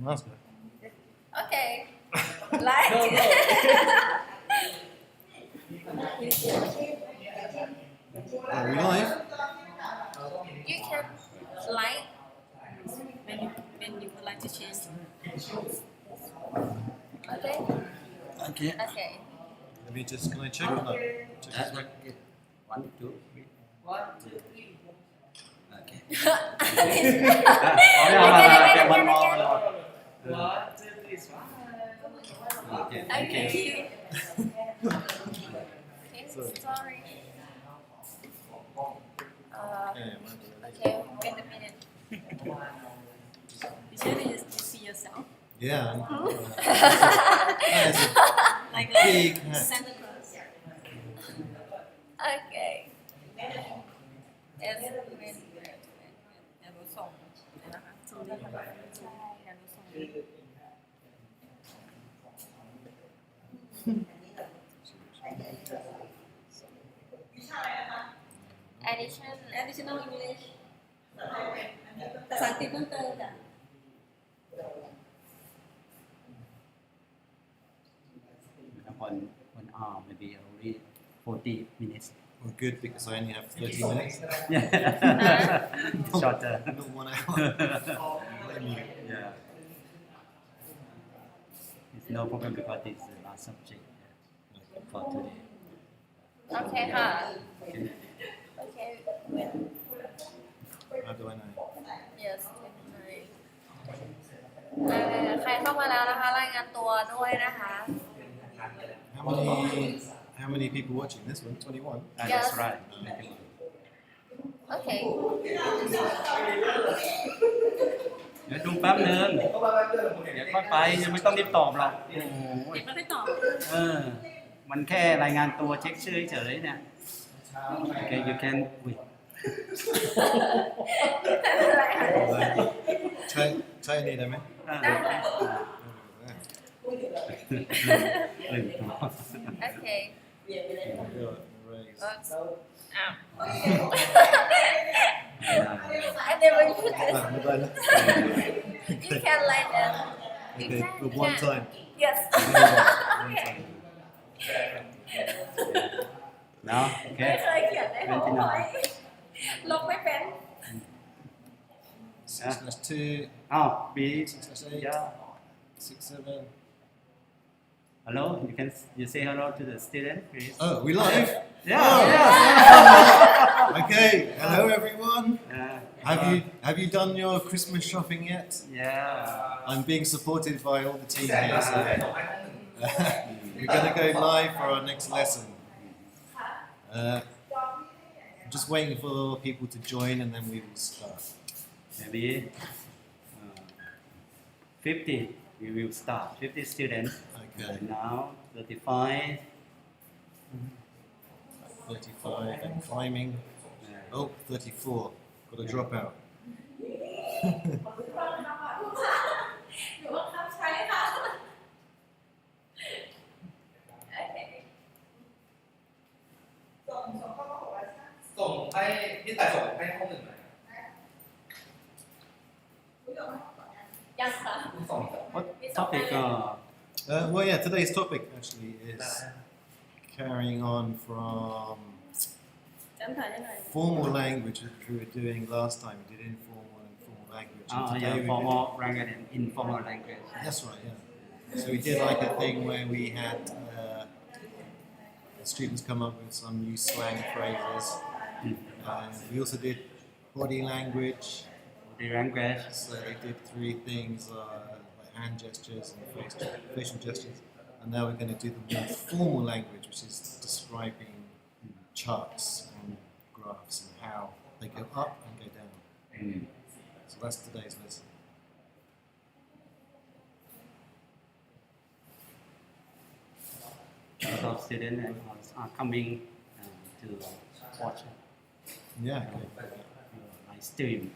That's good. Okay. Like. Are we live? You can like when you would like to change. okay. Okay. Okay. Let me just, can I check or not? Check this one. 1, 2, 3. Okay. One more. Okay, thank you. Okay, sorry. Okay, Okay, wait a minute. You should see yourself yeah. That is like a big hat. Santa Claus. Okay. Yes, when เดี๋ยวหนูส่งนะคะส่งดีค่ะใช่เดี๋ยวหนูส่ง additional English ภาษาอังกฤษเพิ่มเติมจ้ะ One hour, maybe only 40 minutes. Well, good, because I only have 30 minutes. Shorter. Not 1 hour. Blame you. Yeah. It's no problem because it's the last subject for today. Okay, huh? Okay, when? How do I know? Yes, ใครเข้ามาแล้วนะคะรายงานตัวด้วยนะคะ How many people watching this one? 21? That's right. Okay. เดี๋ยวดูแป๊บนึงเดี๋ยวค่อยไปยังไม่ต้องรีบตอบหรอกโอ้โห เด็กไม่ได้ตอบ มันแค่รายงานตัวเช็คชื่อเฉยๆเนี่ย Okay, you can wait. ใช่นี่ได้ไหม ได้ค่ะ ลืมตัว Okay. I never use this. You can like that. You Okay, can, with you one can. time. Yes. One time. Now, ไม่ okay. เคยเขียนในหัวไว้ลบไม่เป็น 6 plus 2, อ้าว B. 6 plus 8, Yeah. 6, 7. Hello. You say hello to the student, please. Oh, we live? Yeah. Oh. Yeah. Okay, hello everyone. Uh, Have you done your Christmas shopping yet? yeah. I'm being supported by all the team here, so we're going to go live for our next lesson. I'm just waiting for people to join and then we will start. Maybe 50. We will start. 50 students. Okay, Now 35. 35 and climbing. Oh, 34. Got to drop out. หรือว่าครับใช้ค่ะ Okay. ส่งให้พี่แต่ส่งให้ห้องหนึ่งหน่อย ยังค่ะ ส่ง What topic? Well, yeah, today's topic actually is carrying on from จำถ่ายได้หน่อย formal language, which we were doing last time. We did informal and formal language. And today Yeah, we did- formal language and informal language. That's right, yeah. So we did like a thing where we had the students come up with some new slang phrases. We also did body language. The language. So they did 3 things, like hand gestures and facial gestures. And now we're going to do the more formal language, which is describing charts and graphs and how they go up and go down. So that's today's lesson. A lot of students are coming to watch Yeah. Okay. my stream.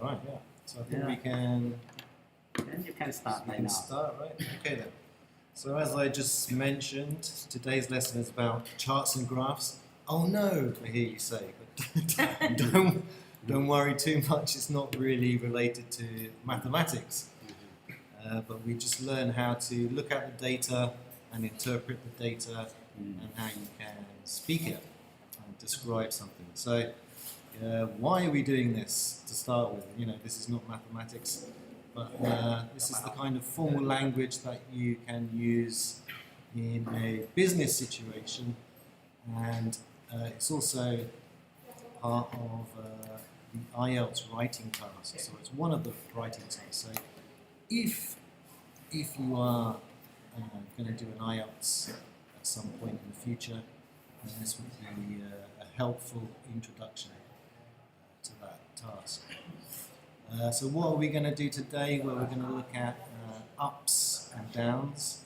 All right. Yeah. So I think Yeah. we can. Then you can start We right can now. start, right? Okay then. So as I just mentioned, today's lesson is about charts and graphs. Oh no, I hear you say, but don't worry too much, it's not really related to mathematics. But we just learn how to look at the data and interpret the data and how you can speak it and describe something. So why are we doing this to start with? You know, this is not mathematics, but this is the kind of formal language that you can use in a business situation, and it's also part of the IELTS writing task. So it's one of the writing tasks. So if you are going to do an IELTS at some point in the future, then this would be a helpful introduction to that task. So what are we going to do today? Well, we're going to look at ups and downs.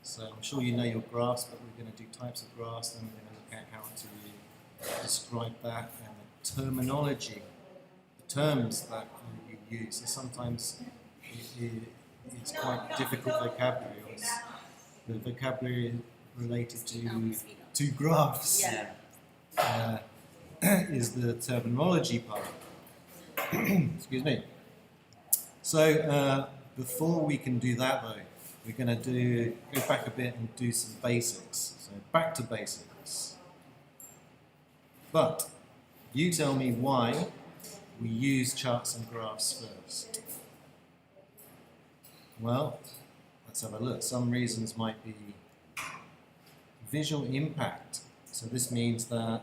So I'm sure you know your graphs, but we're going to do types of graphs, and we're going to look at how to describe that and the terminology, the terms that you use. So sometimes it's quite difficult vocabulary, or it's the vocabulary related to graphs. Yeah. Is the terminology part. Excuse me. So before we can do that though, we're going to go back a bit and do some basics. So back to basics. But you tell me why we use charts and graphs first. Well, let's have a look. Some reasons might be visual impact. So this means that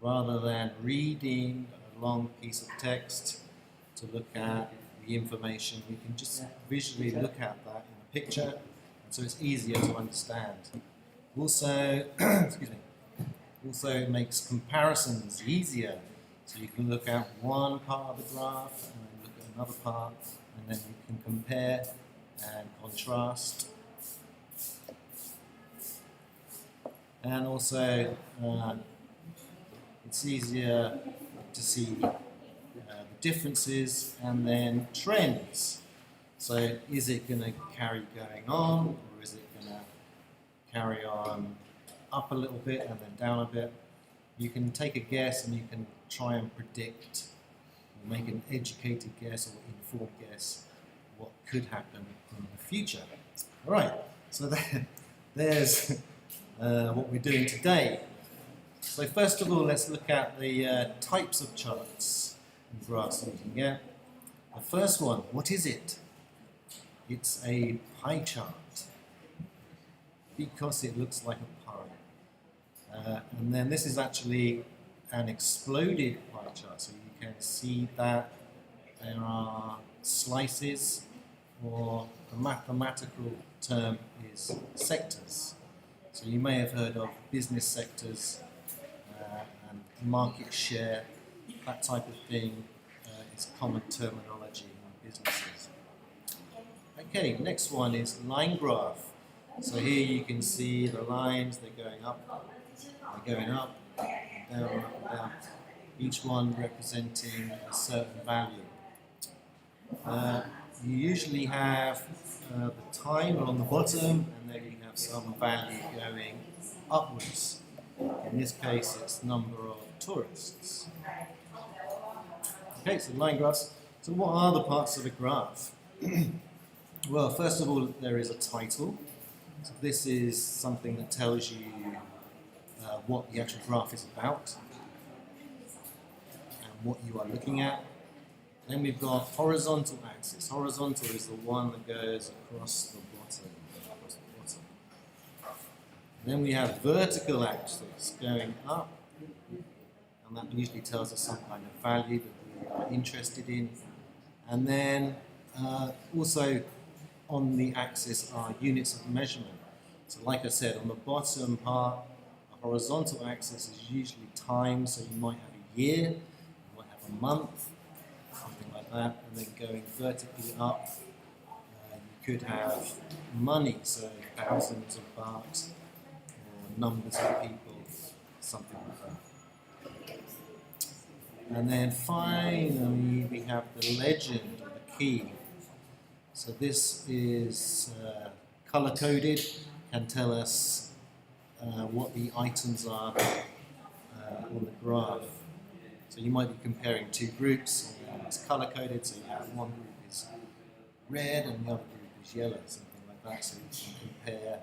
rather than reading a long piece of text to look at the information, we can just visually look at that in a picture, and so it's easier to understand. Also, excuse me, also it makes comparisons easier. So you can look at one part of the graph and then look at another part, and then you can compare and contrast. And also, it's easier to see the differences and then trends. So is it going to carry going on, or is it going to carry on up a little bit and then down a bit? You can take a guess and you can try and predict or make an educated guess or informed guess what could happen in the future. All right, so there's what we're doing today. So first of all, let's look at the types of charts and graphs that we can get. The first one, what is it? It's a pie chart because it looks like a pie. And then this is actually an exploded pie chart, so you can see that there are slices, or the mathematical term is sectors. So you may have heard of business sectors and market share, that type of thing is common terminology in businesses. Okay, next one is line graph. So here you can see the lines, they're going up, down, up, down, each one representing a certain value. You usually have the timer on the bottom, and then you have some value going upwards. In this case, it's number of tourists. Okay, so line graphs. So what are the parts of a graph? Well, first of all, there is a title. So this is something that tells you what the actual graph is about and what you are looking at. Then we've got horizontal axis. Horizontal is the one that goes across the bottom. And then we have vertical axis going up, and that usually tells us some kind of value that we are interested in. And then also on the axis are units of measurement. So like I said, on the bottom part, the horizontal axis is usually time, so you might have a year, you might have a month, something like that, and then going vertically up, you could have money, so thousands of baht, or numbers of people, something like that. And then finally we have the legend, or the key. So this is color-coded, can tell us what the items are on the graph. So you might be comparing two groups, and it's color coded, so you have one group is red and the other group is yellow, something like that, so you can compare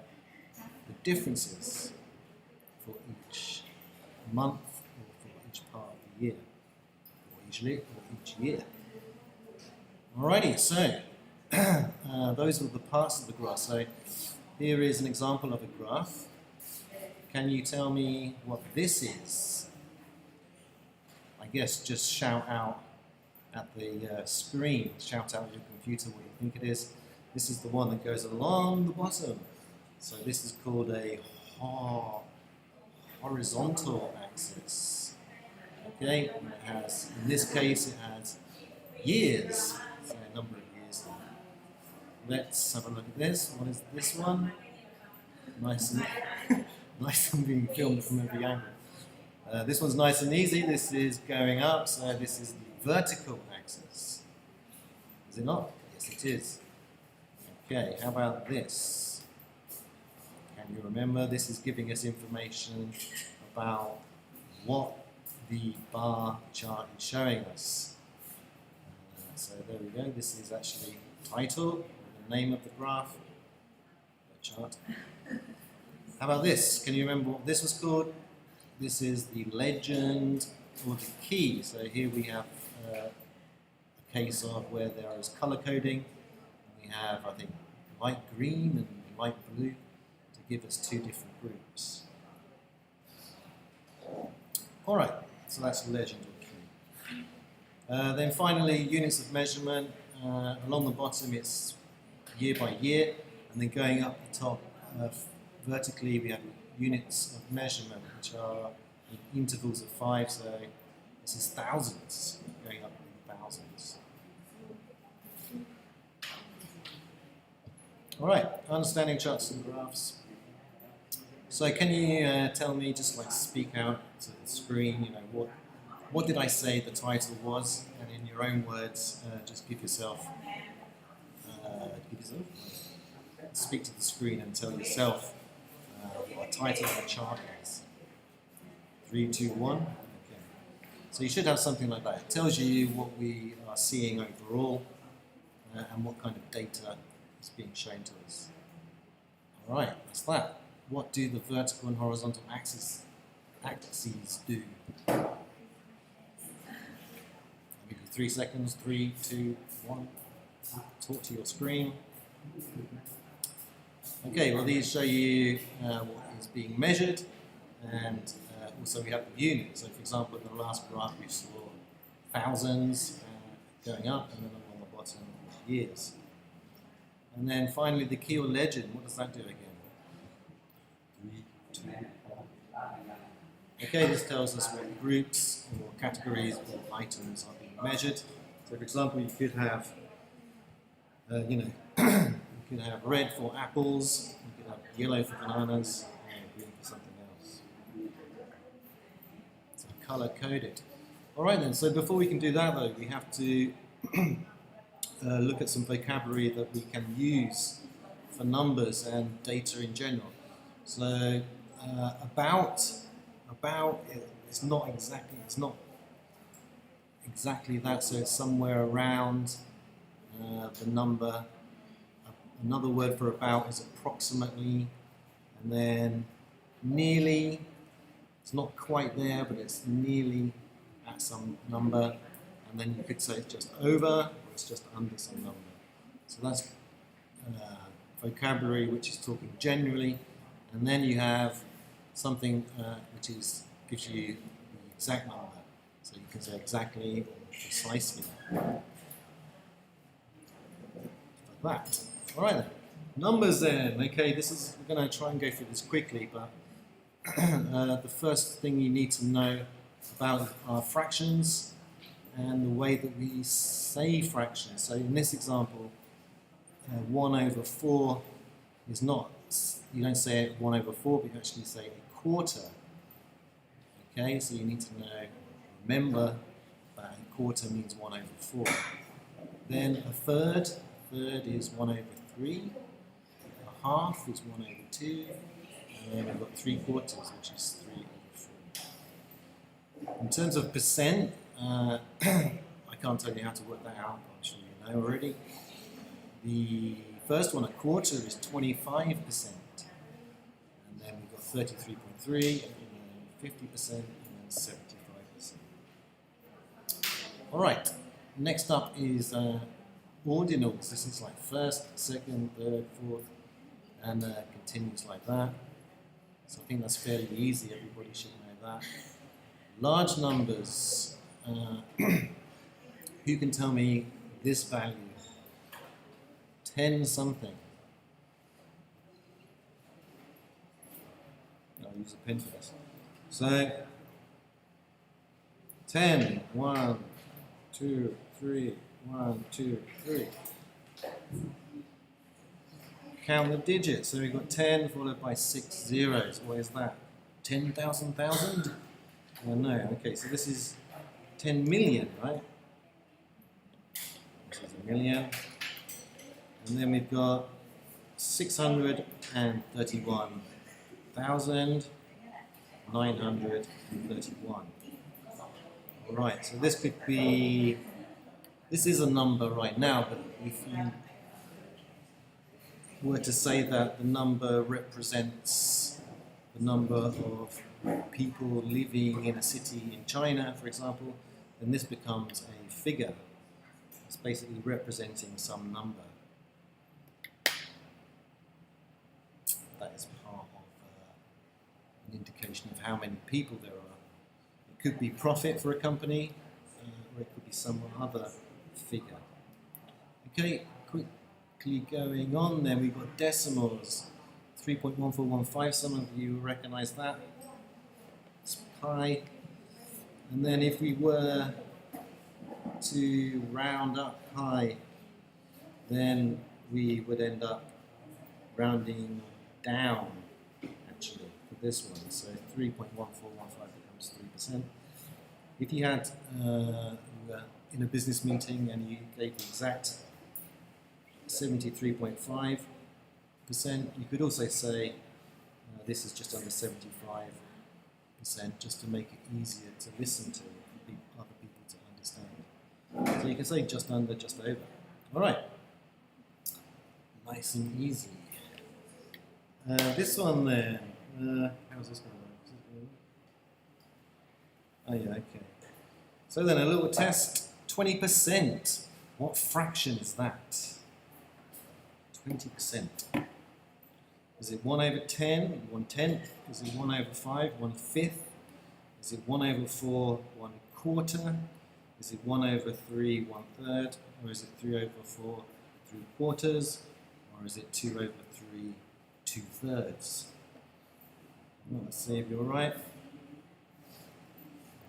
the differences for each month or for each part of the year, or each year. Alrighty, so those are the parts of the graph. So here is an example of a graph. Can you tell me what this is? I guess just shout out at the screen, shout out at your computer what you think it is. This is the one that goes along the bottom. So this is called a horizontal axis. Okay, and it has, in this case, it has years, so a number of years. Let's have a look at this. What is this one? Nice and nice and being filmed from every angle. This one's nice and easy. This is going up, so this is the vertical axis. Is it not? Yes, it is. Okay, how about this? Can you remember? This is giving us information about what the bar chart is showing us. So there we go. This is actually the title, the name of the graph, the chart. How about this? Can you remember what this was called? This is the legend or the key. So here we have a case of where there is color coding. We have, I think, light green and light blue to give us two different groups. All right, so that's the legend or key. Then finally, units of measurement. Along the bottom, it's year by year, and then going up the top vertically, we have units of measurement, which are in intervals of 5, so this is thousands, going up in thousands. All right, understanding charts and graphs. So can you tell me, just like speak out to the screen, you know, what did I say the title was, and in your own words, just give yourself, speak to the screen and tell yourself what a title of a chart is. 3, 2, 1. Okay. So you should have something like that. It tells you what we are seeing overall and what kind of data is being shown to us. All right, that's that. What do the vertical and horizontal axes do? Let me do 3 seconds. 3, 2, 1. Talk to your screen. Okay, well these show you what is being measured, and also we have the units. So for example, in the last graph we saw thousands going up, and then on the bottom years. And then finally the key or legend, what does that do again? 3, 2, 1. Okay, this tells us what groups or categories or items are being measured. So for example, you could have, you could have red for apples, you could have yellow for bananas, and green for something else. So color coded. All right then, so before we can do that though, we have to look at some vocabulary that we can use for numbers and data in general. So about it's not exactly that, so it's somewhere around the number. Another word for about is approximately, and then nearly, it's not quite there, but it's nearly at some number, and then you could say it's just over, or it's just under some number. So that's vocabulary which is talking generally, and then you have something which gives you the exact number. So you can say exactly or precisely. Like that. All right then. Numbers then. Okay, we're going to try and go through this quickly, but the first thing you need to know about are fractions and the way that we say fractions. So in this example, 1 over 4 is not, you don't say it 1 over 4, but you actually say a quarter. Okay, so you need to remember that a quarter means 1 over 4. Then a third is 1 over 3, a half is 1 over 2, and then we've got 3 quarters, which is 3 over In terms of percent, I can't tell you how to work that out. I'm sure you know already. The first one, a quarter, is 25%. And then we've got 33.3, and then 50%, and then 75%. All right, next up is ordinals. This is like first, second, third, fourth, and continues like that. So I think that's fairly easy. Everybody should know that. Large numbers. Who can tell me this value? 10 something. I'll use a pen for this. So 10, 1, 2, 3, 1, 2, 3. Count the digits. So we've got 10 followed by 6 zeros. What is that? 10,000 thousand? Oh no. Okay, so this is 10 million, right? This is a million. And then we've got 631,931. All right, so this could be, this is a number right now, but if you were to say that the number represents the number of people living in a city in China, for example, then this becomes a figure. It's basically representing some number. That is part of an indication of how many people there are. It could be profit for a company, or it could be some other figure. Okay, quickly going on then, we've got decimals. 3.1415, some of you recognize that. It's pi. And then if we were to round up pi, then we would end up rounding down, actually, for this one. So 3.1415 becomes 3%. If you had in a business meeting and you gave the exact 73.5%, you could also say this is just under 75%, just to make it easier to listen to other people to understand. So you can say just under, just over. All right, nice and easy. This one then, how's this going to work? Oh yeah, okay. So then a little test, 20%. What fraction is that? 20%. Is it 1 over 10, 1/10? Is it 1 over 5, 1/5? Is it 1 over 4, 1/4? Is it 1 over 3, 1/3? Or is it 3 over 4, 3/4? Or is it 2 over 3, 2/3? Well, let's see if you're right.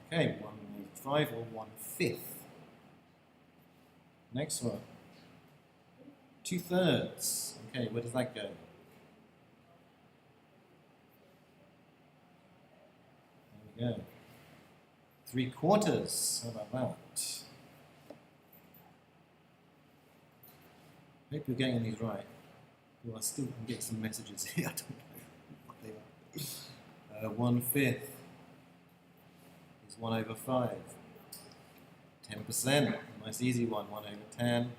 Okay, 1 over 5 or 1/5. Next one. 2/3. Okay, where does that go? There we go. 3/4. How about that? Hope you're getting these right. Well, I still can get some messages here. I don't know what they are. 1/5 is 1 over 5. 10%. Nice easy one. 1 over 10.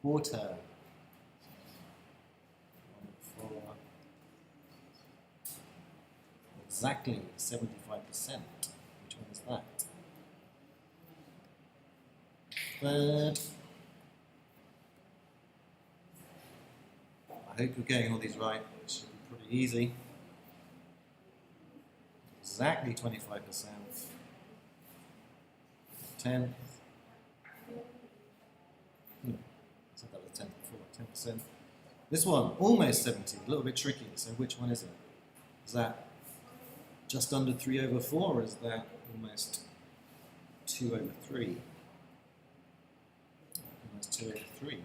1/4. 1 over 4. Exactly 75%. Which one is that? Third. I hope you're getting all these right. It should be pretty easy. Exactly 25%. 10th. I said that was 10th before. 10%. This one, almost 70. A little bit tricky. So which one is it? Is that just under 3 over 4, or is that almost 2 over 3? Almost 2 over 3.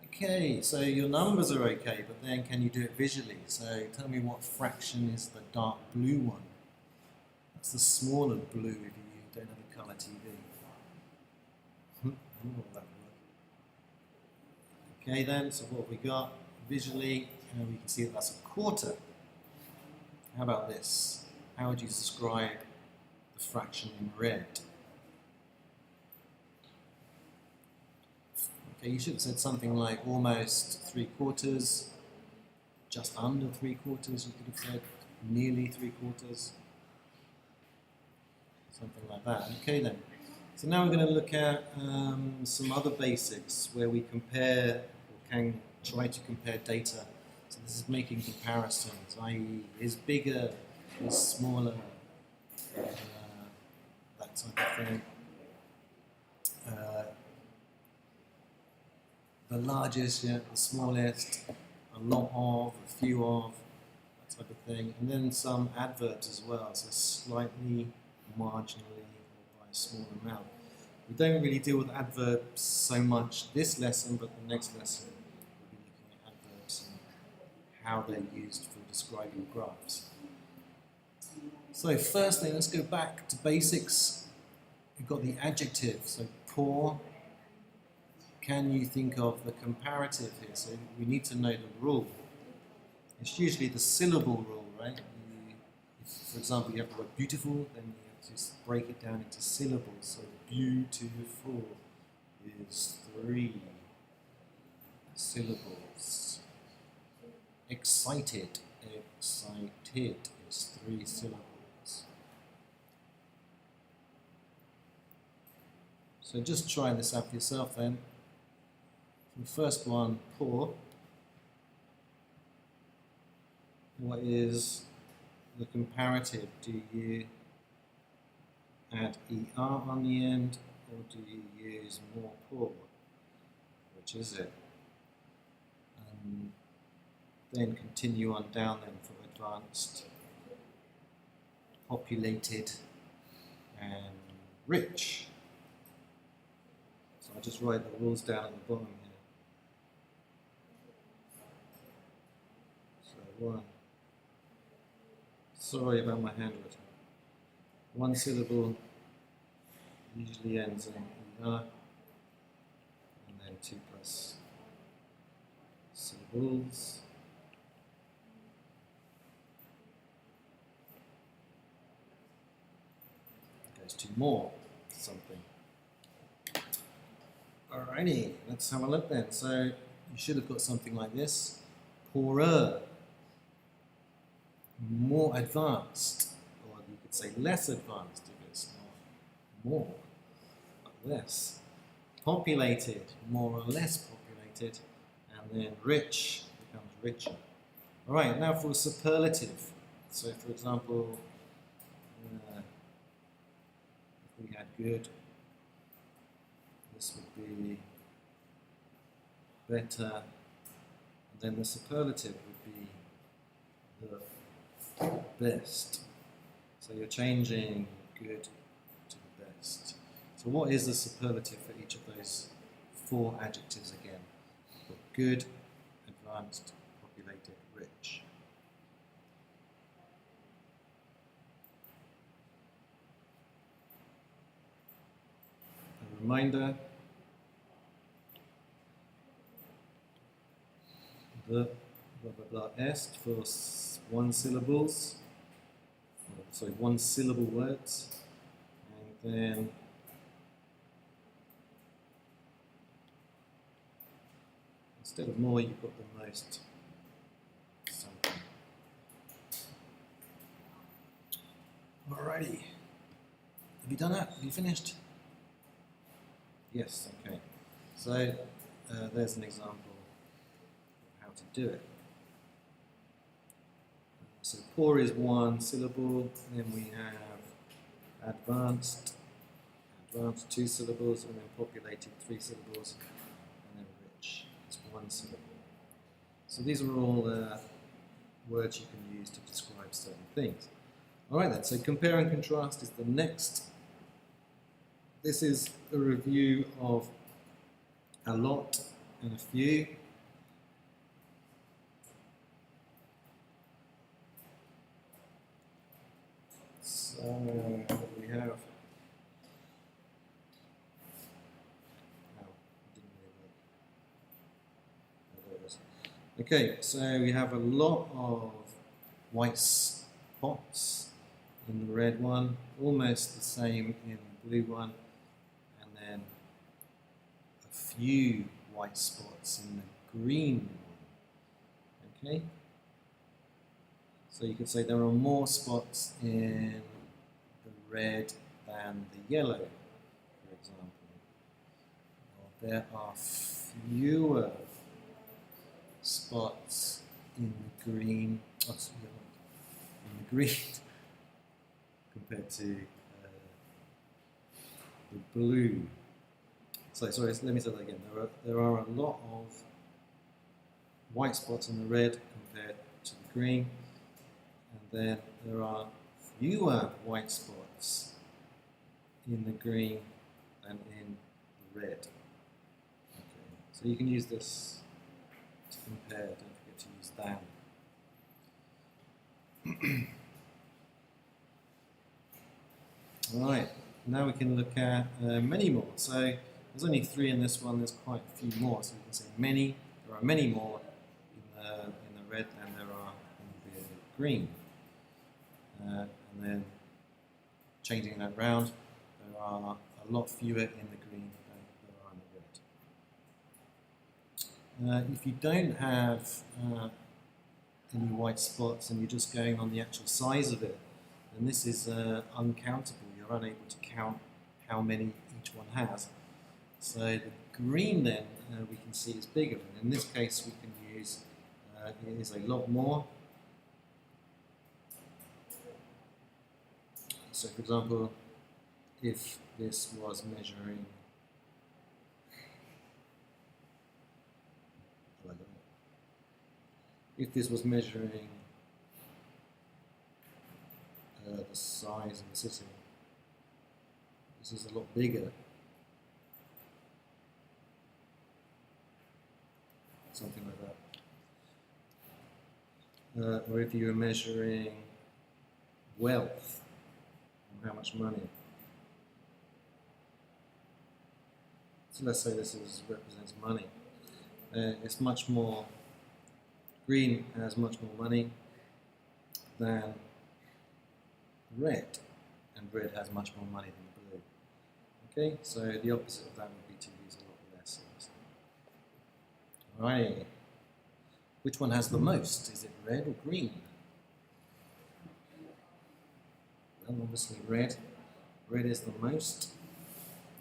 Okay, so your numbers are okay, but then can you do it visually? So tell me what fraction is the dark blue one. That's the smaller blue if you don't have a colour TV. I don't know what that would. Okay then, so what have we got visually? We can see that that's 1/4. How about this? how would you describe the fraction in red? Okay, you should have said something like almost 3/4, just under 3/4, you could have said nearly 3/4, something like that. Okay then. So now we're going to look at some other basics where we compare, or can try to compare data. So this is making comparisons, i.e. is bigger, is smaller, that type of thing. The largest, yeah, the smallest, a lot of, a few of, that type of thing. And then some adverbs as well, so slightly, marginally, or by a small amount. We don't really deal with adverbs so much this lesson, but the next lesson we'll be looking at adverbs and how they're used for describing graphs. So firstly, let's go back to basics. We've got the adjective, so poor. Can you think of the comparative here? So we need to know the rule. It's usually the syllable rule, right? For example, you have the word beautiful, then you have to just break it down into syllables. So beautiful is 3 syllables. Excited is 3 syllables. So just try this out for yourself then. The first one, poor. What is the comparative? Do you add ER on the end, or do you use more poor? Which is it? And then continue on down then for advanced, populated, and rich. So I'll just write the rules down at the bottom here. So 1. Sorry about my handwriting. 1 syllable usually ends in ER, and then 2 plus syllables. Goes to more something. Alrighty, let's have a look then. So you should have got something like this. Poorer, more advanced, or you could say less advanced if it's not more, but less. Populated, more or less populated, and then rich becomes richer. Alright, now for a superlative. So for example, if we had good, this would be better, and then the superlative would be the best. So you're changing good to the best. So what is the superlative for each of those 4 adjectives again? Good, advanced, populated, rich. A reminder, the blah blah blah est for 1 syllables, sorry, 1 syllable words, and then instead of more, you've got the most something. Alrighty, have you done that? Have you finished? Yes. Okay. So there's an example of how to do it. So poor is 1 syllable, then we have advanced 2 syllables, and then populated 3 syllables, and then rich is 1 syllable. So these are all words you can use to describe certain things. Alright then, so compare and contrast is the next. This is a review of a lot and a few. So what do we have? Oh, didn't really work. Oh, there it is. Okay, so we have a lot of white spots in the red one, almost the same in the blue one, and then a few white spots in the green one. Okay? So you could say there are more spots in the red than the yellow, for example. Or there are fewer spots in the green, in the green compared to the blue. So sorry, let me say that again. There are a lot of white spots in the red compared to the green, and then there are fewer white spots in the green than in the red. Okay. So you can use this to compare, don't forget to use than. Right, now we can look at many more. So there's only 3 in this one, there's quite a few more. So we can say many, there are many more in the red than there are in the green. And then changing that round, there are a lot fewer in the green than there are in the red. If you don't have any white spots and you're just going on the actual size of it, then this is uncountable. You're unable to count how many each one has. So the green then we can see is bigger, and in this case we can use it is a lot more. So for example, if this was measuring the size of the city, this is a lot bigger. Something like that. Or if you were measuring wealth, how much money. So let's say this represents money. It's much more, green has much more money than red, and red has much more money than blue. Okay, so the opposite of that would be to use a lot less. Right. Which one has the most? Is it red or green? Well, obviously red. Red is the most,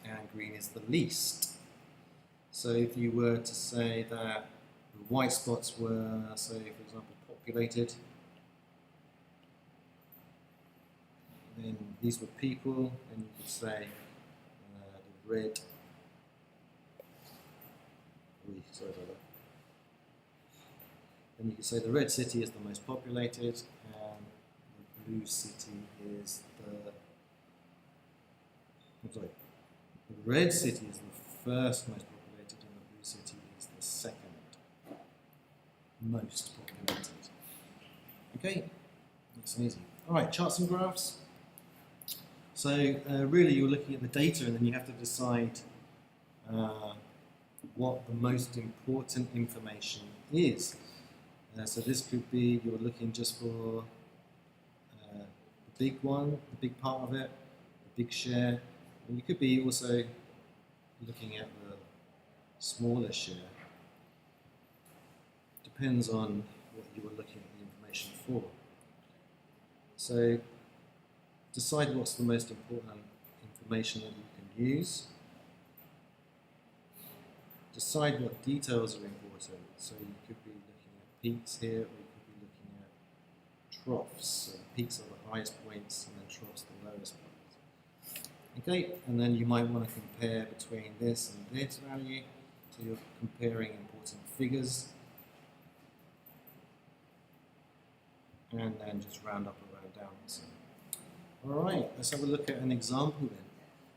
and green is the least. So if you were to say that the white spots were, say, for example, populated, then these were people, and you could say the red. Sorry about that. Then you could say the red city is the most populated, and the blue city is the. I'm sorry. The red city is the first most populated, and the blue city is the second most populated. Okay, nice and easy. All right, charts and graphs. So really, you're looking at the data, and then you have to decide what the most important information is. So this could be you're looking just for the big one, the big part of it, the big share. And you could be also looking at the smaller share. Depends on what you were looking at the information for. So decide what's the most important information that you can use. Decide what details are important. So you could be looking at peaks here, or you could be looking at troughs. So peaks are the highest points, and then troughs the lowest points. Okay, and then you might want to compare between this and this value. So you're comparing important figures. And then just round up or round down. So. Alright, let's have a look at an example then.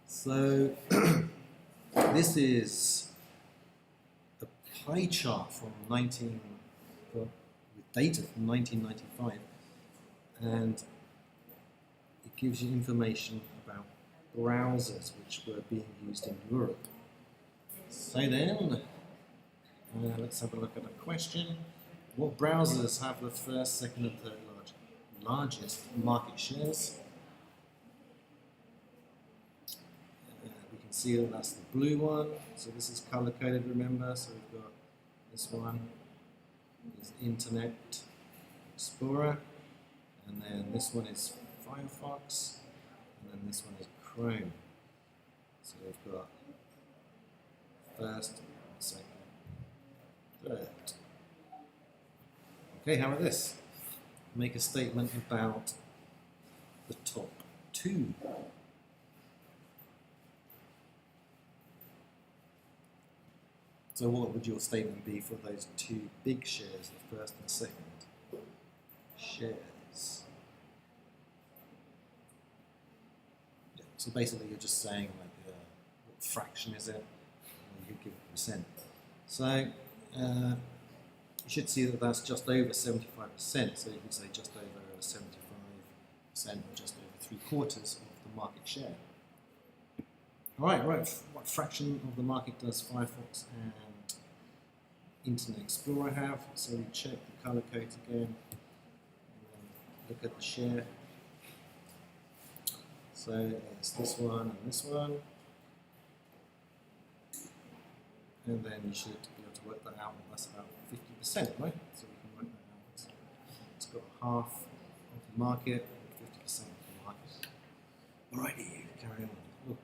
So this is a pie chart from with data from 1995, and it gives you information about browsers which were being used in Europe. So then, let's have a look at a question. What browsers have the first, second and third largest market shares? see that that's the blue one. So this is color coded, remember. So we've got this one is Internet Explorer, and then this one is Firefox, and then this one is Chrome. So we've got first, second, third. Okay, how about this? Make a statement about the top two. So what would your statement be for those two big shares, the first and second shares? Yeah, so basically you're just saying like what fraction is it, and you give it percent. So you should see that that's just over 75%, so you can say just over 75% or just over 3/4 of the market share. Right, what fraction of the market does Firefox and Internet Explorer have? So we check the color codes again, and look at the share. So it's this one and this one. And then you should be able to work that out, and that's about 50%, right? So we can work that out. It's got half of the market and 50% of the market. Alrighty, carry on. Ooh.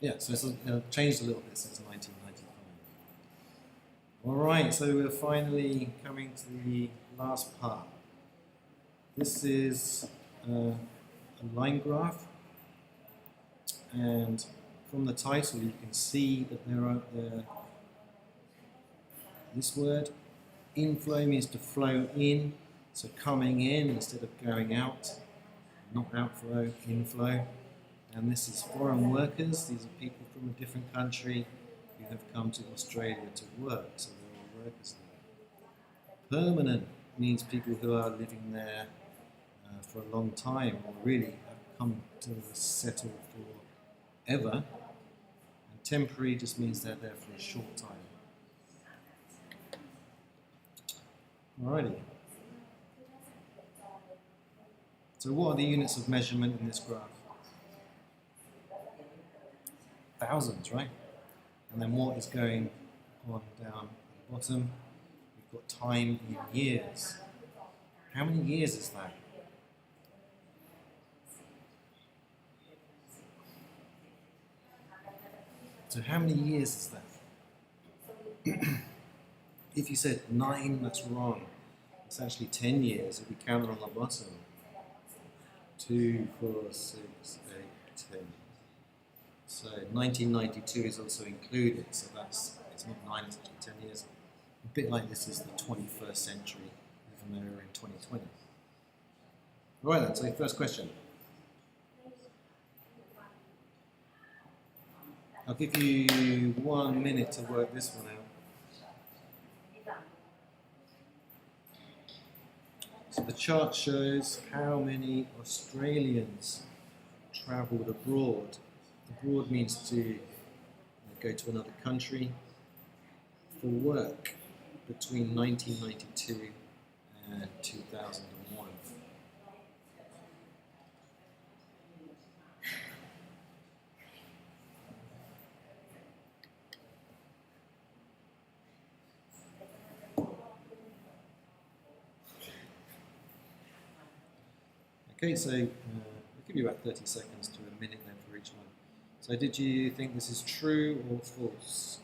Yeah, so it's changed a little bit since 1995. Alright, so we're finally coming to the last part. This is a line graph, and from the title you can see that this word inflow means to flow in, so coming in instead of going out, not outflow, inflow. And this is foreign workers. These are people from a different country who have come to Australia to work, so they're all workers there. Permanent means people who are living there for a long time, or really have come to settle forever. And temporary just means they're there for a short time. Alrighty. So what are the units of measurement in this graph? Thousands, right? And then what is going on down at the bottom? We've got time in years. How many years is that? So how many years is that? If you said 9, that's wrong. It's actually 10 years if we count it on the bottom. 2, 4, 6, 8, 10. So 1992 is also included, so it's not 9, it's actually 10 years. A bit like this is the 21st century, even though we're in 2020. Right then, so first question. I'll give you 1 minute to work this one out. So the chart shows how many Australians travelled abroad. Abroad means to go to another country for work between 1992 and 2001. Okay, so I'll give you about 30 seconds to a minute then for each one. So did you think this is true or false?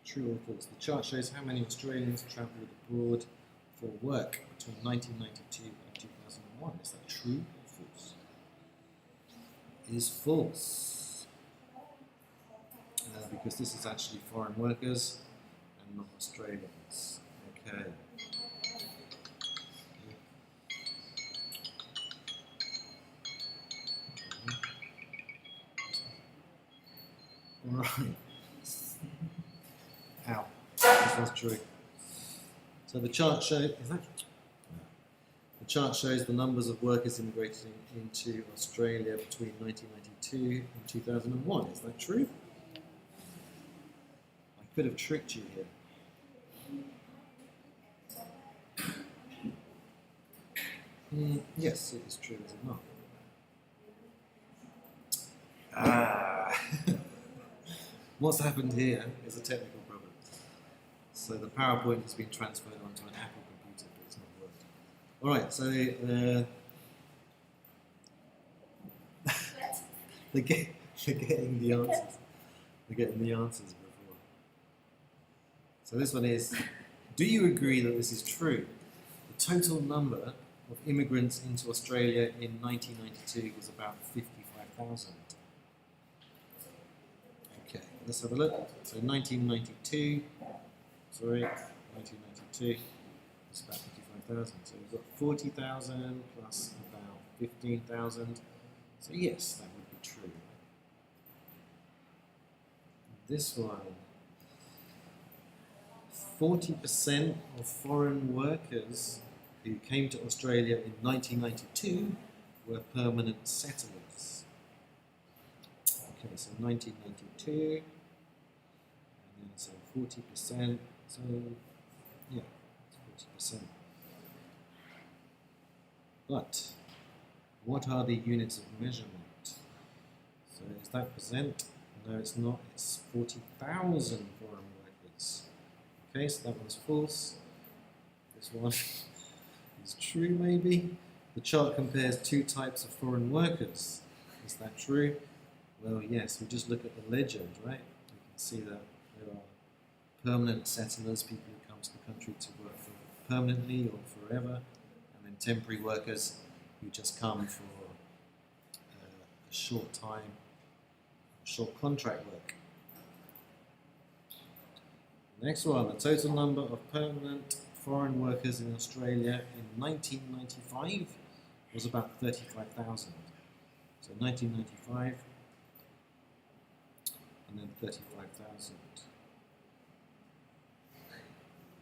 True or false? The chart shows how many Australians travelled abroad for work between 1992 and 2001. Is that true or false? It is false. Because this is actually foreign workers and not Australians. Okay. Right. Ow. This one's true. So the chart shows, is that? No. The chart shows the numbers of workers immigrating into Australia between 1992 and 2001. Is that true? I could have tricked you here. Yes, it is true, is it not? Ah. What's happened here is a technical problem. So the PowerPoint has been transferred onto an Apple computer, but it's not worked. All right, so they're getting the answers. They're getting the answers before. So this one is: do you agree that this is true? The total number of immigrants into Australia in 1992 was about 55,000. Okay, let's have a look. So 1992, 1992, it's about 55,000. So we've got 40,000 plus about 15,000. So yes, that would be true. This one, 40% of foreign workers who came to Australia in 1992 were permanent settlers. Okay, so 1992, and then so 40%, so yeah, it's 40%. But what are the units of measurement? So is that percent? No, it's not. It's 40,000 foreign workers. Okay, so that one's false. This one is true, maybe. The chart compares two types of foreign workers. Is that true? Well, yes. We just look at the legend, right? We can see that there are permanent settlers, people who come to the country to work for permanently or forever, and then temporary workers who just come for a short time, short contract work. Next one, the total number of permanent foreign workers in Australia in 1995 was about 35,000. So 1995 and then 35,000.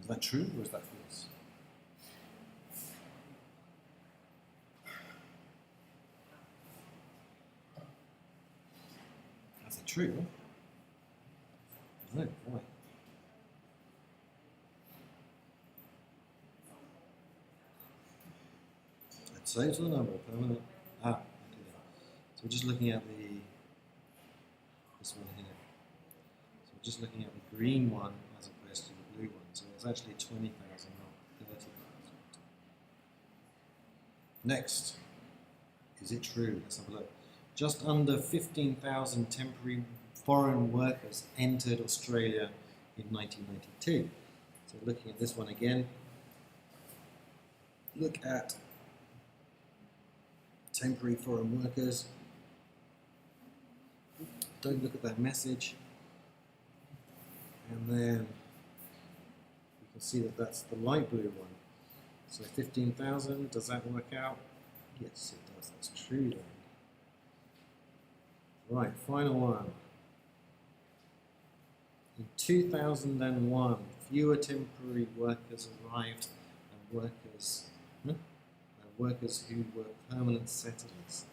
Is that true or is that false? That's it true? No, why? Total number of permanent. Okay. So we're just looking at this one here. So we're just looking at the green one as opposed to the blue one. So it's actually 20,000, not 30,000. Next, is it true? Let's have a look. Just under 15,000 temporary foreign workers entered Australia in 1992. So looking at this one again, look at temporary foreign workers. Don't look at that message. And then you can see that that's the light blue one. So 15,000, does that work out? Yes, it does. That's true then. Right, final one. In 2001, fewer temporary workers arrived than workers who were permanent settlers.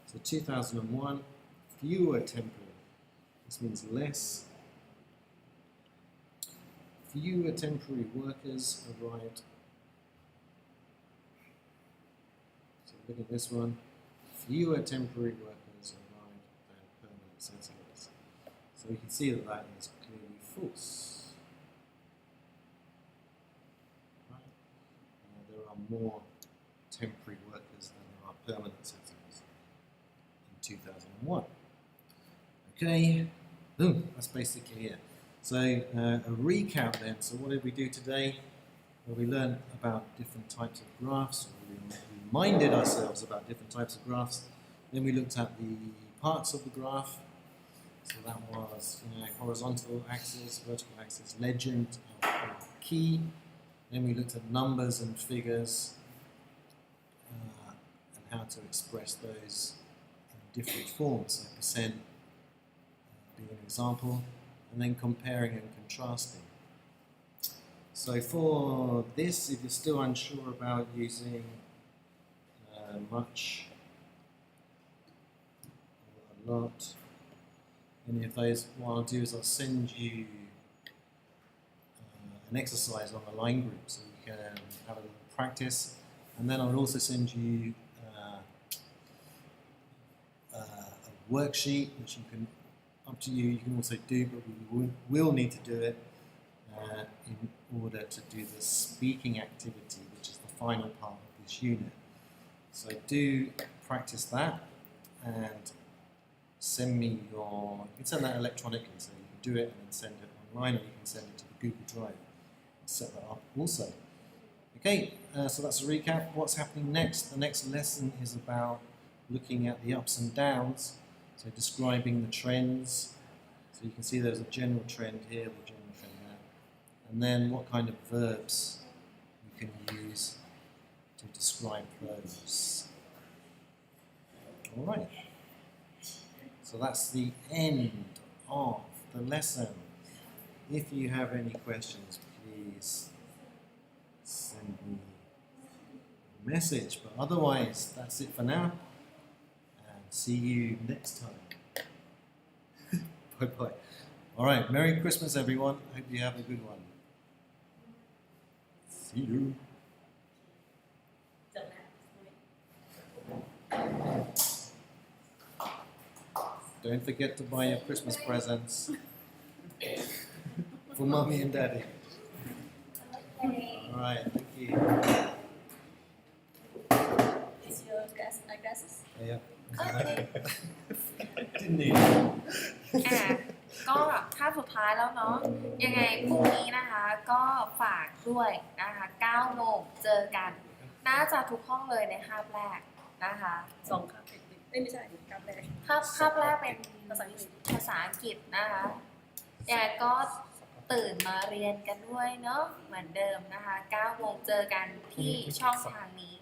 So 2001, fewer temporary. This means less. Fewer temporary workers arrived. So look at this one. Fewer temporary workers arrived than permanent settlers. So we can see that that is clearly false. Right? There are more temporary workers than there are permanent settlers in 2001. Okay, that's basically it. So a recap then. So what did we do today? Well, we learned about different types of graphs. We reminded ourselves about different types of graphs. Then we looked at the parts of the graph. So that was horizontal axis, vertical axis, legend, or key. Then we looked at numbers and figures and how to express those in different forms. So percent being an example, and then comparing and contrasting. So for this, if you're still unsure about using much or a lot, any of those, what I'll do is I'll send you an exercise on the line group so you can have a little practice, and then I'll also send you a worksheet, which you can, up to you, you can also do, but we will need to do it in order to do the speaking activity, which is the final part of this unit. So do practice that and send me you can send that electronically, so you can do it and then send it online, or you can send it to the Google Drive. Set that up also. Okay, so that's a recap. What's happening next? The next lesson is about looking at the ups and downs, so describing the trends. So you can see there's a general trend here, the general trend there. And then what kind of verbs you can use to describe those. All right. So that's the end of the lesson. If you have any questions, please send me a message. But otherwise, that's it for now. And see you next time. Bye-bye. All right. Merry Christmas, everyone. Hope you have a good one. See you. จบแล้ว Don't forget to buy your Christmas presents for Mommy and Daddy. All right, thank you. Is your glasses? Yeah. Okay. Didn't need it. ก็คาบสุดท้ายแล้วเนาะยังไงพรุ่งนี้นะคะก็ฝากด้วยนะคะ9 โมงเจอกันน่าจะทุกห้องเลยในคาบแรกนะคะ 2 ครับติดๆไม่ใช่กราฟแรก คาบแรกเป็น ภาษาอังกฤษ ภาษาอังกฤษนะคะยังไงก็ตื่นมาเรียนกันด้วยเนาะเหมือนเดิมนะคะ9 โมงเจอกันที่ช่องทางนี้